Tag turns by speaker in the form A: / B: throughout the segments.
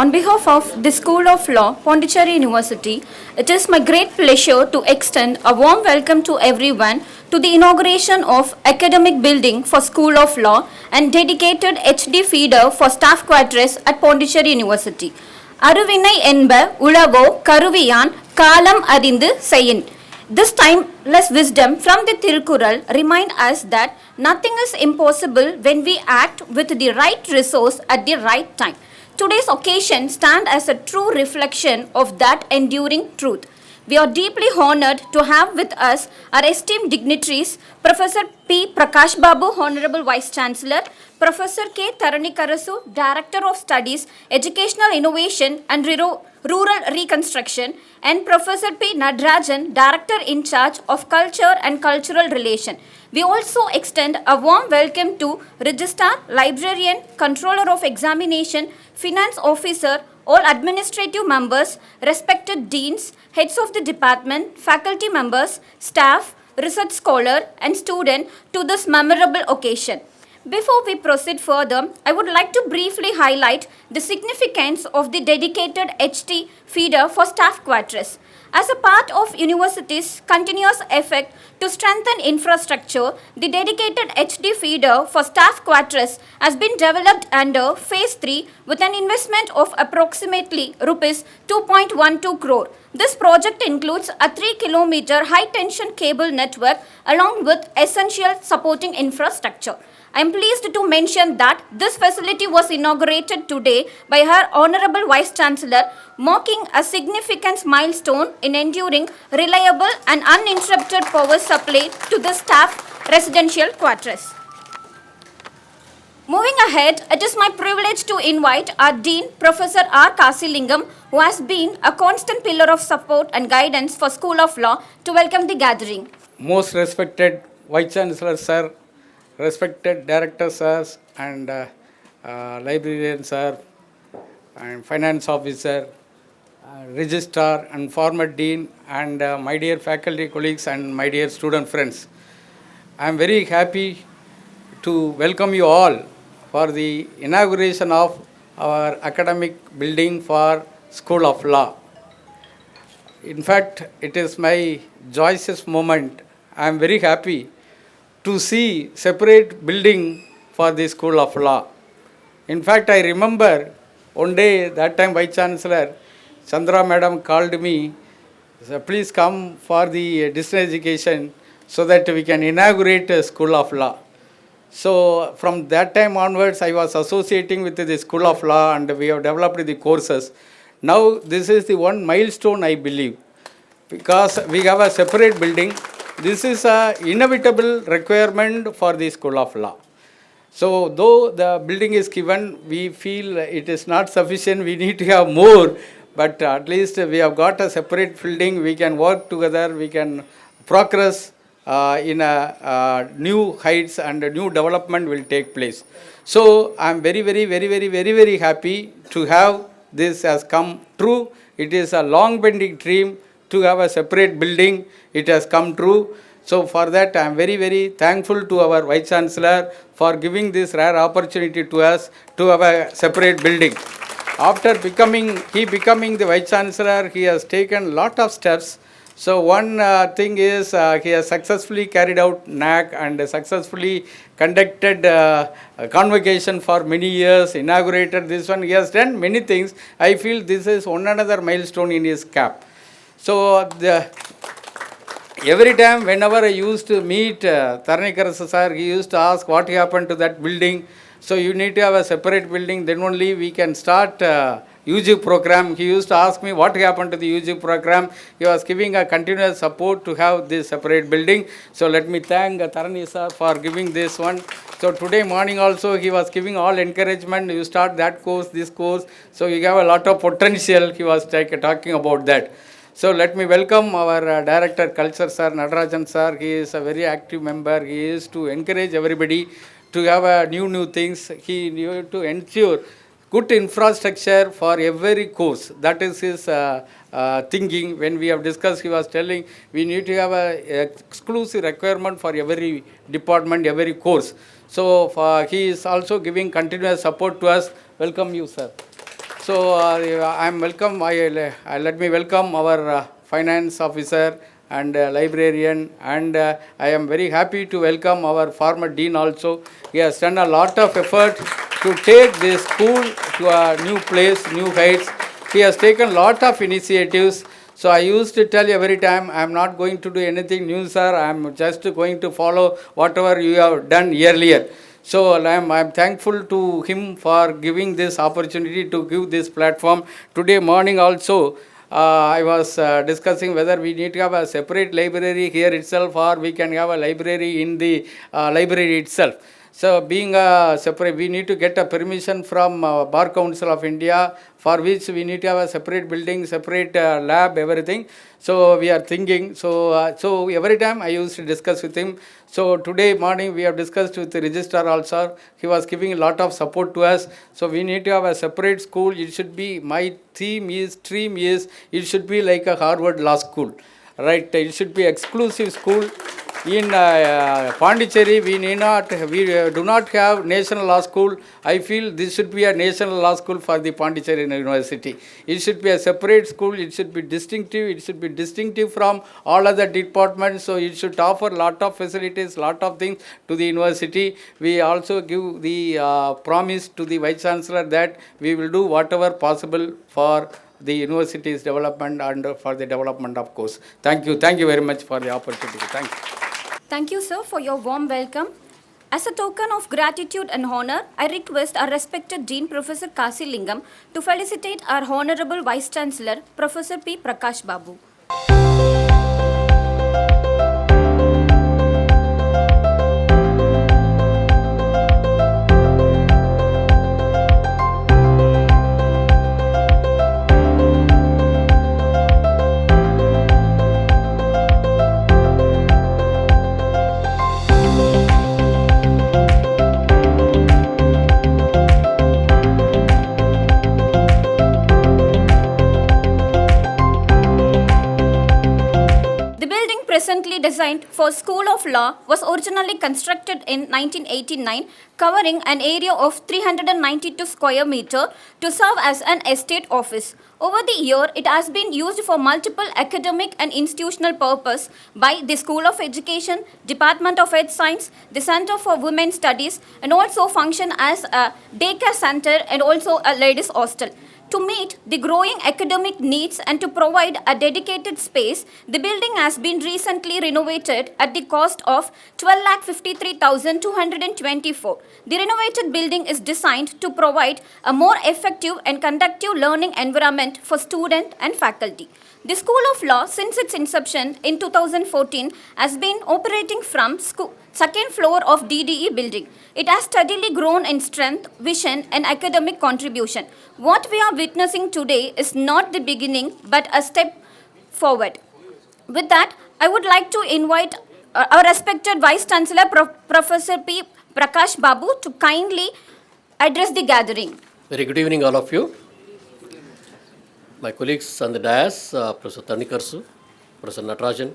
A: On behalf of the School of Law, Pondicherry University, it is my great pleasure to extend a warm welcome to everyone to the inauguration of academic building for School of Law and dedicated HD feeder for staff quarters at Pondicherry University. அருவினை என்ப உளவோ கருவியான் காலம் அறிந்து chain. This timeless wisdom from the Tirukural remind us that nothing is impossible when we act with the right resource at the right time. Today's occasion stands as a true reflection of that enduring truth. We are deeply honored to have with us our esteemed dignitaries, Professor P. Prakash Babu, Honorable Vice Chancellor, Professor K. Taranikarasu, Director of Studies, Educational Innovation and Rural Reconstruction, and Professor P. Nadrajan, Director in charge of Culture and Cultural Relation. We also extend a warm welcome to Registrar, Librarian, Controller of Examination, Finance Officer, all administrative members, respected deans, heads of the department, faculty members, staff, research scholar, and student to this memorable occasion. Before we proceed further, I would like to briefly highlight the significance of the dedicated HT feeder for staff quarters. As a part of university's continuous effort to strengthen infrastructure, the dedicated HD feeder for staff quarters has been developed under Phase 3 with an investment of approximately Rs 2.12 crore. This project includes a 3-kilometer high-tension cable network along with essential supporting infrastructure. I am pleased to mention that this facility was inaugurated today by her Honorable Vice Chancellor, marking a significant milestone in ensuring reliable and uninterrupted power supply to the staff residential quarters. Moving ahead, it is my privilege to invite our Dean, Professor R. Kasilingam, who has been a constant pillar of support and guidance for School of Law, to welcome the gathering.
B: Most respected Vice Chancellor Sir, respected Director Sirs and Librarian Sir and Finance Officer, Registrar and former Dean and my dear faculty colleagues and my dear student friends. I am very happy to welcome you all for the inauguration of our academic building for School of Law. In fact, it is my joyous moment. I am very happy to see separate building for the School of Law. In fact, I remember one day, that time Vice Chancellor Chandra Madam called me, please come for the distance education so that we can inaugurate a School of Law. So from that time onwards, I was associating with the School of Law and we have developed the courses. Now this is the one milestone, I believe, because we have a separate building. This is an inevitable requirement for the School of Law. So though the building is given, we feel it is not sufficient, we need to have more, but at least we have got a separate building, we can work together, we can progress in a new heights and a new development will take place. So I am very happy to have this has come true. It is a long pending dream to have a separate building. It has come true. So for that I am very thankful to our Vice Chancellor for giving this rare opportunity to us to have a separate building. After becoming the Vice Chancellor, he has taken lot of steps. So one thing is he has successfully carried out NAC and successfully conducted convocation for many years, inaugurated this one. He has done many things. I feel this is one another milestone in his cap. So every time whenever I used to meet Taranikarasu sir, he used to ask what happened to that building. So you need to have a separate building, then only we can start UG program. He used to ask me what happened to the UG program. He was giving a continuous support to have this separate building. So let me thank Tarani sir for giving this one. So today morning also he was giving all encouragement. You start that course, this course. So you have a lot of potential. He was talking about that. So let me welcome our Director Culture Sir, Nadrajan Sir. He is a very active member. He is to encourage everybody to have new things. He need to ensure good infrastructure for every course. That is his thinking. When we have discussed, he was telling we need to have a exclusive requirement for every department, every course. So he is also giving continuous support to us. Welcome you, sir. So I'm welcome. Let me welcome our finance officer and librarian, and I am very happy to welcome our former dean also. He has done a lot of effort to take this school to a new place, new heights. He has taken lot of initiatives. So I used to tell every time, I am not going to do anything new, sir. I am just going to follow whatever you have done earlier. So I'm thankful to him for giving this opportunity to give this platform. Today morning also, I was discussing whether we need to have a separate library here itself, or we can have a library in the library itself. So being a separate, we need to get a permission from Bar Council of India, for which we need to have a separate building, separate lab, everything. So we are thinking, so every time I used to discuss with him. So today morning we have discussed with the registrar also. He was giving a lot of support to us. So we need to have a separate school. It should be, my stream is, it should be like a Harvard Law School. Right, it should be exclusive school. In Pondicherry, we do not have national law school. I feel this should be a national law school for the Pondicherry University. It should be a separate school. It should be distinctive. It should be distinctive from all other departments. So it should offer lot of facilities, lot of things to the university. We also give the promise to the Vice Chancellor that we will do whatever possible for the university's development and for the development of course. Thank you very much for the opportunity. Thank you.
A: Thank you, sir, for your warm welcome. As a token of gratitude and honor, I request our respected Dean Professor Kasi Lingam to felicitate our Honorable Vice Chancellor, Professor P. Prakash Babu. Presently designed for School of Law was originally constructed in 1989, covering an area of 392 square meter to serve as an estate office. Over the year, it has been used for multiple academic and institutional purpose by the School of Education, Department of Ed Science, the Center for Women Studies, and also function as a daycare center and also a ladies' hostel. To meet the growing academic needs and to provide a dedicated space, the building has been recently renovated at the cost of 12,53,224. The renovated building is designed to provide a more effective and conducive learning environment for students and faculty. The School of Law, since its inception in 2014, has been operating from second floor of DDE building. It has steadily grown in strength, vision, and academic contribution. What we are witnessing today is not the beginning, but a step forward. With that, I would like to invite our respected Vice Chancellor, Professor P. Prakash Babu, to kindly address the gathering.
C: Very good evening, all of you. My colleagues on the dais, Professor Tarnikarsu, Professor Natarajan,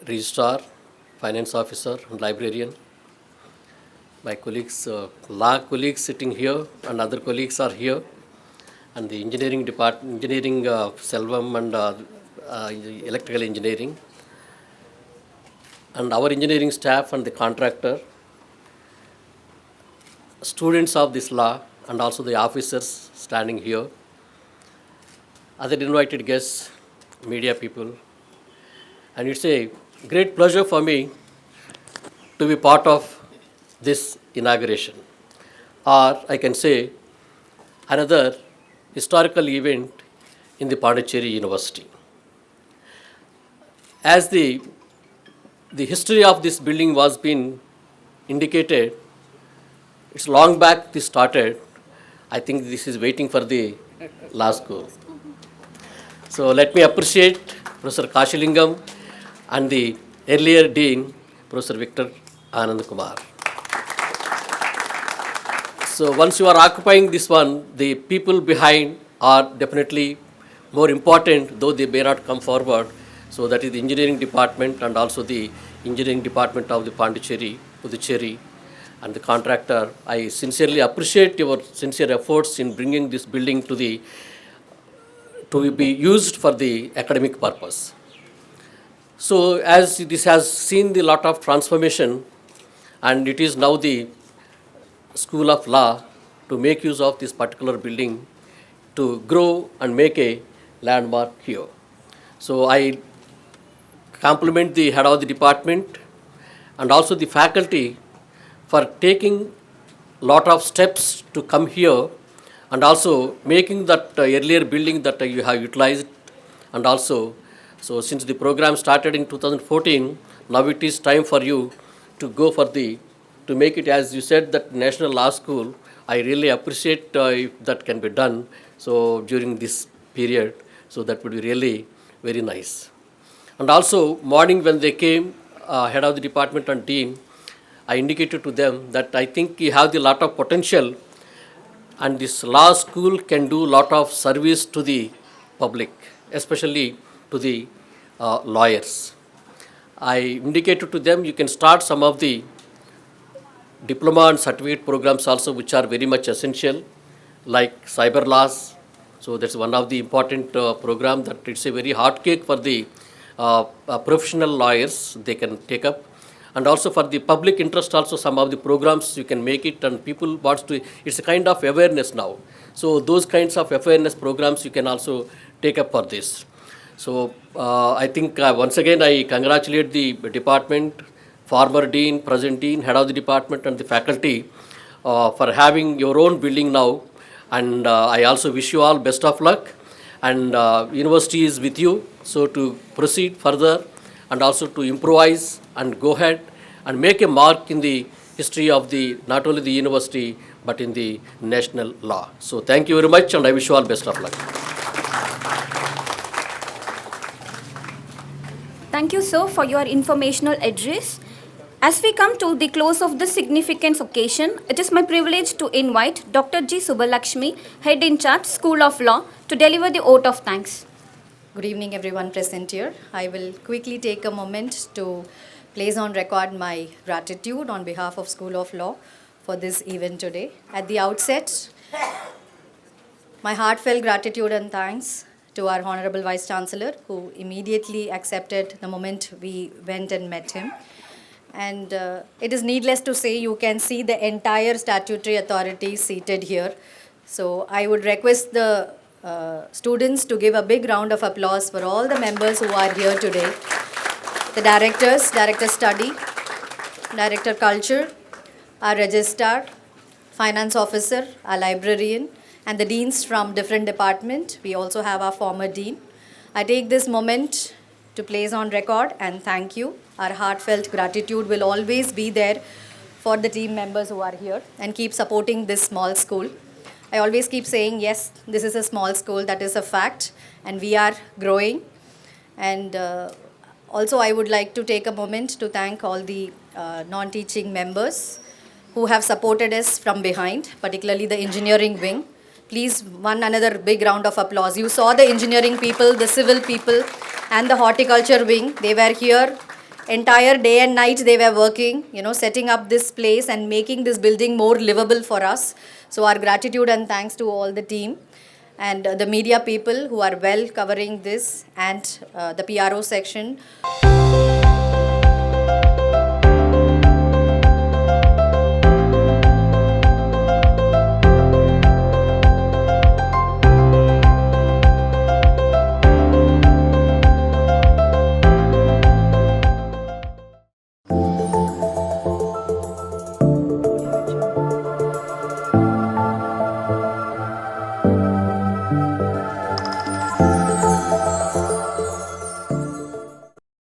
C: Registrar, Finance Officer, and Librarian. My colleagues, law colleagues sitting here, and other colleagues are here, and the engineering department, Selvam, and electrical engineering, and our engineering staff and the contractor, students of this law, and also the officers standing here, other invited guests, media people, and it's a great pleasure for me to be part of this inauguration, or I can say another historical event in the Pondicherry University. As the history of this building was being indicated, it's long back this started. I think this is waiting for the last go. So let me appreciate Professor Kashilingam and the earlier Dean, Professor Victor Anand Kumar. So once you are occupying this one, the people behind are definitely more important, though they may not come forward. So that is the engineering department and also the engineering department of the Pondicherry, Puducherry, and the contractor. I sincerely appreciate your sincere efforts in bringing this building to be used for the academic purpose. So as this has seen the lot of transformation, and it is now the School of Law to make use of this particular building to grow and make a landmark here. So I compliment the head of the department and also the faculty for taking lot of steps to come here and also making that earlier building that you have utilized. And also, so since the program started in 2014, now it is time for you to go for to make it, as you said, that National Law School. I really appreciate if that can be done so during this period. So that would be really very nice. And also, morning when they came, head of the department and team, I indicated to them that I think you have the lot of potential, and this law school can do lot of service to the public, especially to the lawyers. I indicated to them you can start some of the diploma and certificate programs also, which are very much essential, like cyber laws. So that's one of the important program that it's a very hard cake for the professional lawyers they can take up. And also for the public interest also, some of the programs you can make it, and people wants to, it's a kind of awareness now. So those kinds of awareness programs you can also take up for this. So I think once again I congratulate the department, former dean, present dean, head of the department and the faculty for having your own building now. And I also wish you all best of luck. And university is with you, so to proceed further and also to improvise and go ahead and make a mark in the history of the not only the university but in the national law. So thank you very much, and I wish you all best of luck.
A: Thank you, sir, for your informational address. As we come to the close of this significant occasion, it is my privilege to invite Dr. G. Subbalakshmi, Head in Charge, School of Law, to deliver the oath of thanks.
D: Good evening, everyone present here. I will quickly take a moment to place on record my gratitude on behalf of School of Law for this event today. At the outset, my heartfelt gratitude and thanks to our Honorable Vice Chancellor, who immediately accepted the moment we went and met him. And it is needless to say, you can see the entire statutory authority seated here. So I would request the students to give a big round of applause for all the members who are here today. The directors, Director Study, Director Culture, our Registrar, Finance Officer, our Librarian, and the deans from different departments. We also have our former dean. I take this moment to place on record and thank you. Our heartfelt gratitude will always be there for the team members who are here and keep supporting this small school. I always keep saying, yes, this is a small school, that is a fact, and we are growing. And also I would like to take a moment to thank all the non-teaching members who have supported us from behind, particularly the engineering wing. Please, one another big round of applause. You saw the engineering people, the civil people, and the horticulture wing. They were here entire day and night. They were working, setting up this place and making this building more livable for us. So our gratitude and thanks to all the team and the media people who are well covering this, and the PRO section.